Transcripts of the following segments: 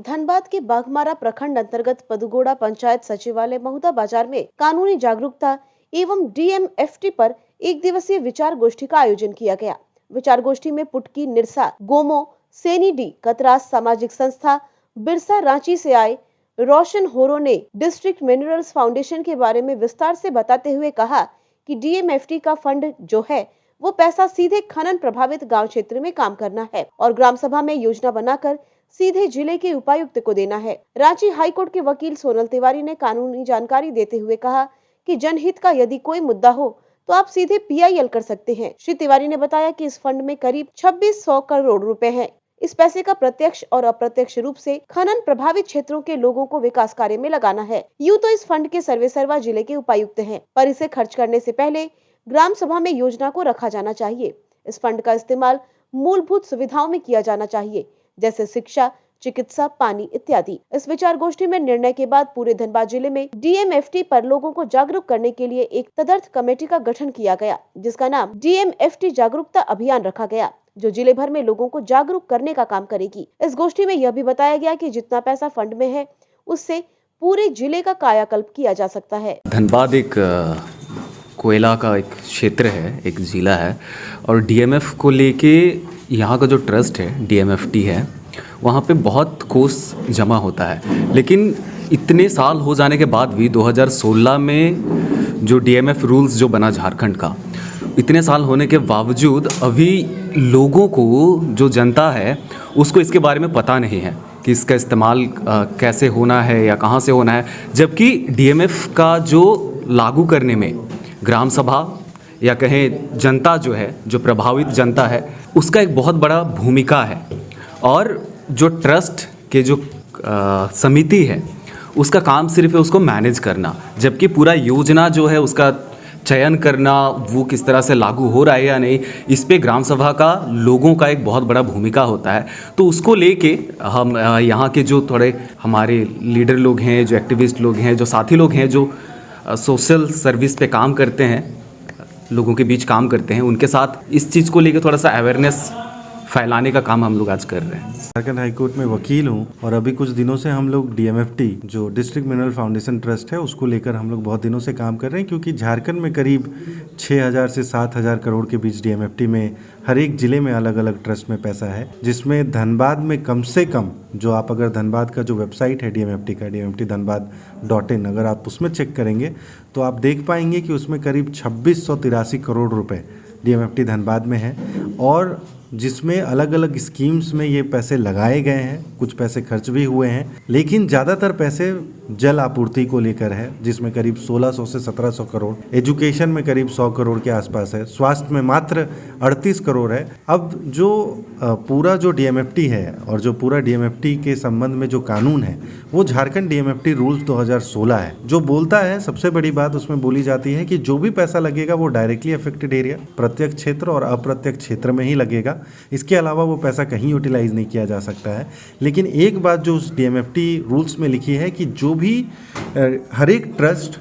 धनबाद के बाघमारा प्रखंड अंतर्गत पदुगोड़ा पंचायत सचिवालय महुदा बाजार में कानूनी जागरूकता एवं डीएमएफटी पर एक दिवसीय विचार गोष्ठी का आयोजन किया गया। विचार गोष्ठी में पुटकी निरसा, गोमो, सेनी डी, कतरास सामाजिक संस्था, बिरसा रांची से आए रोशन होरो ने डिस्ट्रिक्ट मिनरल्स फाउंडेशन के बारे में विस्तार से बताते हुए कहा कि डीएमएफटी का फंड जो है वो पैसा सीधे खनन प्रभावित गांव क्षेत्र में काम करना है और ग्राम सभा में योजना बनाकर सीधे जिले के उपायुक्त को देना है। रांची हाईकोर्ट के वकील सोनल तिवारी ने कानूनी जानकारी देते हुए कहा कि जनहित का यदि कोई मुद्दा हो तो आप सीधे पीआईएल कर सकते हैं। श्री तिवारी ने बताया कि इस फंड में करीब 2600 करोड़ रुपए हैं। इस पैसे का प्रत्यक्ष और अप्रत्यक्ष रूप से खनन प्रभावित क्षेत्रों के लोगों को विकास कार्य में लगाना है। यूँ तो इस फंड के सर्वेसर्वा जिले के उपायुक्त हैं, पर इसे खर्च करने से पहले ग्राम सभा में योजना को रखा जाना चाहिए। इस फंड का इस्तेमाल मूलभूत सुविधाओं में किया जाना चाहिए, जैसे शिक्षा, चिकित्सा, पानी इत्यादि। इस विचार गोष्ठी में निर्णय के बाद पूरे धनबाद जिले में डीएमएफटी पर लोगों को जागरूक करने के लिए एक तदर्थ कमेटी का गठन किया गया, जिसका नाम डीएमएफटी जागरूकता अभियान रखा गया, जो जिले भर में लोगों को जागरूक करने का काम करेगी। इस गोष्ठी में यह भी बताया गया कि जितना पैसा फंड में है उससे पूरे जिले का कायाकल्प किया जा सकता है। धनबाद एक कोयला का एक क्षेत्र है, एक ज़िला है, और डीएमएफ को लेके यहाँ का जो ट्रस्ट है, डीएमएफटी है, वहाँ पे बहुत कोस जमा होता है। लेकिन इतने साल हो जाने के बाद भी 2016 में जो डीएमएफ रूल्स जो बना झारखंड का, इतने साल होने के बावजूद अभी लोगों को, जो जनता है, उसको इसके बारे में पता नहीं है कि इसका इस्तेमाल कैसे होना है या कहाँ से होना है। जबकि डीएमएफ का जो लागू करने में ग्राम सभा या कहें जनता जो है, जो प्रभावित जनता है, उसका एक बहुत बड़ा भूमिका है। और जो ट्रस्ट के जो समिति है, उसका काम सिर्फ है उसको मैनेज करना, जबकि पूरा योजना जो है उसका चयन करना, वो किस तरह से लागू हो रहा है या नहीं, इस पे ग्राम सभा का लोगों का एक बहुत बड़ा भूमिका होता है। तो उसको लेके हम यहाँ के जो थोड़े हमारे लीडर लोग हैं, जो एक्टिविस्ट लोग हैं, जो साथी लोग हैं, जो सोशल सर्विस पे काम करते हैं, लोगों के बीच काम करते हैं, उनके साथ इस चीज़ को लेके थोड़ा सा अवेयरनेस फैलाने का काम हम लोग आज कर रहे हैं। झारखंड हाईकोर्ट में वकील हूँ और अभी कुछ दिनों से हम लोग डीएमएफटी जो डिस्ट्रिक्ट मिनरल फाउंडेशन ट्रस्ट है, उसको लेकर हम लोग बहुत दिनों से काम कर रहे हैं, क्योंकि झारखंड में करीब 6000 से 7000 करोड़ के बीच डीएमएफटी में हर एक जिले में अलग अलग ट्रस्ट में पैसा है, जिसमें धनबाद में कम से कम, जो आप अगर धनबाद का जो वेबसाइट है डीएमएफटी का, dmftdhanbad.in, अगर आप उसमें चेक करेंगे तो आप देख पाएंगे कि उसमें करीब 2683 करोड़ रुपए डीएमएफटी धनबाद में है, और जिसमें अलग अलग स्कीम्स में ये पैसे लगाए गए हैं, कुछ पैसे खर्च भी हुए हैं, लेकिन ज़्यादातर पैसे जल आपूर्ति को लेकर है, जिसमें करीब 1600 से 1700 करोड़, एजुकेशन में करीब 100 करोड़ के आसपास है, स्वास्थ्य में मात्र 38 करोड़ है। अब जो पूरा जो डीएमएफटी है और जो पूरा डीएमएफटी के संबंध में जो कानून है, वो झारखंड डीएमएफटी रूल्स 2016 है, जो बोलता है, सबसे बड़ी बात उसमें बोली जाती है कि जो भी पैसा लगेगा वो डायरेक्टली अफेक्टेड एरिया, प्रत्यक्ष क्षेत्र और अप्रत्यक्ष क्षेत्र में ही लगेगा। इसके अलावा वो पैसा कहीं यूटिलाइज नहीं किया जा सकता है। लेकिन एक बात जो उस डीएमएफटी रूल्स में लिखी है कि जो भी हर एक ट्रस्ट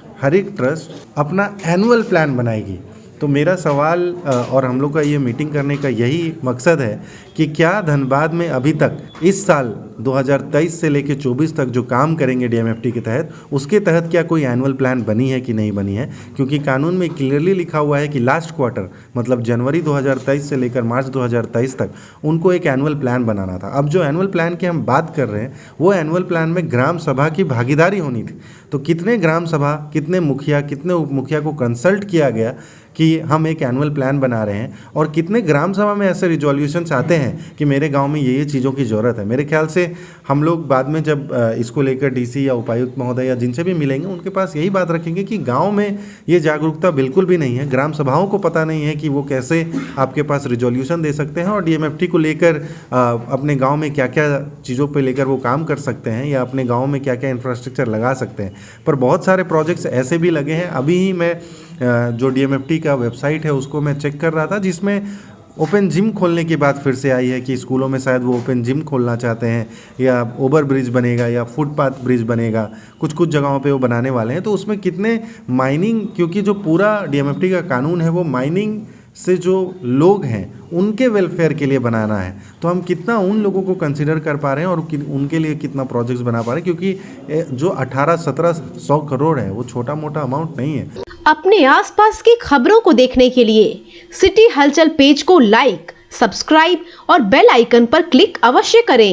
अपना एनुअल प्लान बनाएगी। तो मेरा सवाल और हम लोग का ये मीटिंग करने का यही मकसद है कि क्या धनबाद में अभी तक इस साल 2023 से लेकर 24 तक जो काम करेंगे डीएमएफटी के तहत, उसके तहत क्या कोई एनुअल प्लान बनी है कि नहीं बनी है। क्योंकि कानून में क्लियरली लिखा हुआ है कि लास्ट क्वार्टर, मतलब जनवरी 2023 से लेकर मार्च 2023 तक उनको एक एनुअल प्लान बनाना था। अब जो एनुअल प्लान की हम बात कर रहे हैं, वो एनुअल प्लान में ग्राम सभा की भागीदारी होनी थी। तो कितने ग्राम सभा, कितने मुखिया, कितने उप मुखिया को कंसल्ट किया गया कि हम एक एनुअल प्लान बना रहे हैं, और कितने ग्राम सभा में ऐसे रिजोल्यूशंस आते हैं कि मेरे गांव में ये चीज़ों की ज़रूरत है। मेरे ख्याल से हम लोग बाद में जब इसको लेकर डीसी या उपायुक्त महोदय या जिनसे भी मिलेंगे, उनके पास यही बात रखेंगे कि गांव में ये जागरूकता बिल्कुल भी नहीं है, ग्राम सभाओं को पता नहीं है कि वो कैसे आपके पास रिजोल्यूशन दे सकते हैं और डीएमएफटी को लेकर अपने गाँव में क्या क्या चीज़ों पर लेकर वो काम कर सकते हैं, या अपने गाँव में क्या क्या इंफ्रास्ट्रक्चर लगा सकते हैं। पर बहुत सारे प्रोजेक्ट्स ऐसे भी लगे हैं। अभी ही मैं जो डीएमएफटी का वेबसाइट है उसको मैं चेक कर रहा था, जिसमें ओपन जिम खोलने की बात फिर से आई है कि स्कूलों में शायद वो ओपन जिम खोलना चाहते हैं, या ओवर ब्रिज बनेगा या फुटपाथ ब्रिज बनेगा, कुछ कुछ जगहों पे वो बनाने वाले हैं। तो उसमें कितने माइनिंग, क्योंकि जो पूरा डीएमएफटी का कानून है वो माइनिंग से जो लोग हैं उनके वेलफेयर के लिए बनाना है, तो हम कितना उन लोगों को कंसिडर कर पा रहे हैं और उनके लिए कितना प्रोजेक्ट्स बना पा रहे हैं, क्योंकि जो 18-17-100 करोड़ है वो छोटा मोटा अमाउंट नहीं है। अपने आसपास की खबरों को देखने के लिए सिटी हलचल पेज को लाइक, सब्सक्राइब और बेल आइकन पर क्लिक अवश्य करें।